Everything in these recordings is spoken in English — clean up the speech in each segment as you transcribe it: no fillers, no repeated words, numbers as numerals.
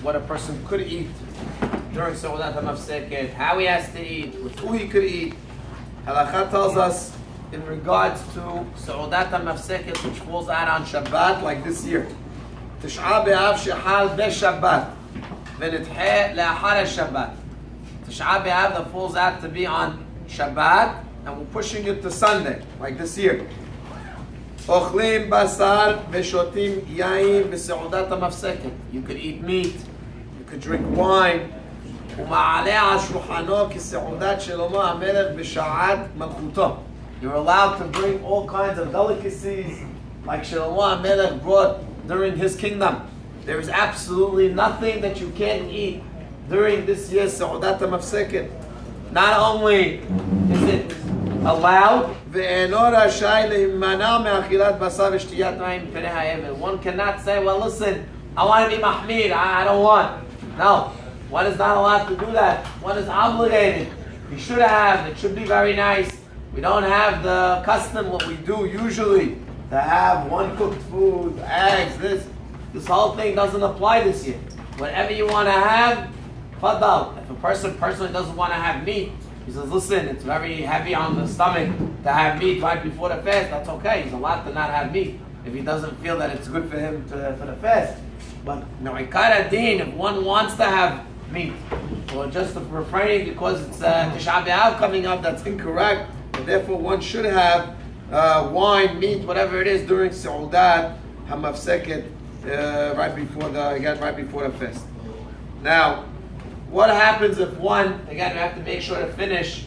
what a person could eat during seudat mafseket, how he has to eat, with who he could eat. Halachot tells us in regards to seudat mafseket, which falls out on shabbat, like this year. Tish'a b'av shehal be-shabbat, v'nithe le'achar shabbat. Tish'a b'av that falls out to be on Shabbat, and we're pushing it to Sunday, like this year. Ochlim basar v'shotim yain b'seudat mafseket. You could eat meat, you could drink wine. ומעלה על שולחנו כסעודת שלמה המלך בשעת מלכותו. You're allowed to bring all kinds of delicacies like Shlomo HaMelech brought during his kingdom. There is absolutely nothing that you can't eat during this year's seudat mafseket. Not only is it allowed, one cannot say, well, listen, I want to be mahmir, I don't want. No, one is not allowed to do that. One is obligated. He should have, it should be very nice. We don't have the custom, what we do usually, to have one cooked food, eggs, this whole thing doesn't apply this year. Whatever you want to have, fadal. If a person personally doesn't want to have meat, he says, listen, it's very heavy on the stomach to have meat right before the fast, that's okay. He's allowed to not have meat if he doesn't feel that it's good for him for the fast. But Ikar Adin, if one wants to have meat, or just refraining because it's Tisha B'Av coming up, that's incorrect. And therefore one should have wine, meat, whatever it is during seudat hamafseket right before the fast. Now, what happens if one, again, you have to make sure to finish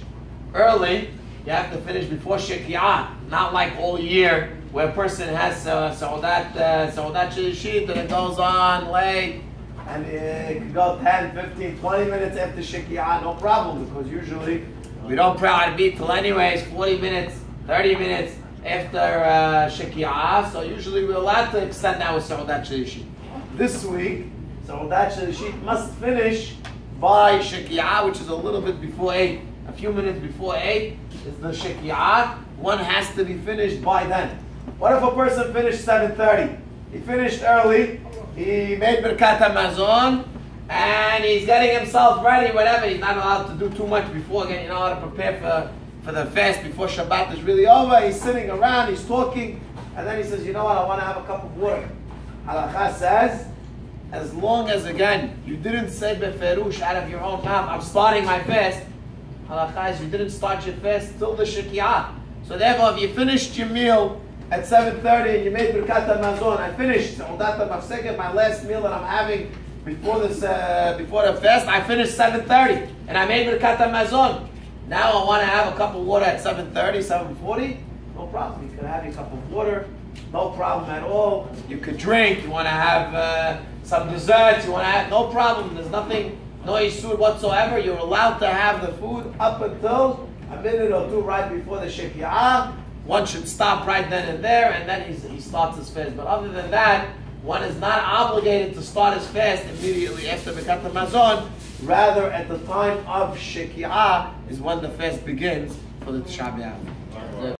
early. You have to finish before Shekiah, not like all year where a person has seudat shilishit and it goes on late and it can go 10, 15, 20 minutes after Shekiah, no problem, because usually we don't pray on beat till anyways 40 minutes, 30 minutes after Shekiah, so usually we're allowed to extend that with seudat shilishit. This week, seudat shilishit must finish by Shekiah, which is a little bit before 8, a few minutes before 8 is the Shekiah. One has to be finished by then. What if a person finished 7:30? He finished early, he made Birkat HaMazon, and he's getting himself ready, whatever. He's not allowed to do too much before getting how to prepare for the fast before Shabbat is really over. He's sitting around, he's talking, and then he says, you know what, I want to have a cup of water. Halakha says, as long as, again, you didn't say beferush out of your own mouth, I'm starting my fast. Halakha is, you didn't start your fast till the Shekiah. So therefore, if you finished your meal at 7:30 and you made Birkat HaMazon, I finished seudat mafseket, my last meal that I'm having before the fast, I finished 7:30 and I made Birkat HaMazon. Now I want to have a cup of water at 7:30, 7:40. No problem. You can have your cup of water. No problem at all. You could drink. You want to have some desserts. You want to have, no problem. There's nothing, no isur whatsoever. You're allowed to have the food up until a minute or two right before the Shekiah. One should stop right then and there, and then he starts his fast. But other than that, one is not obligated to start his fast immediately after Birkat HaMazon. Rather, at the time of Shekiah is when the fast begins for the Tisha B'Av.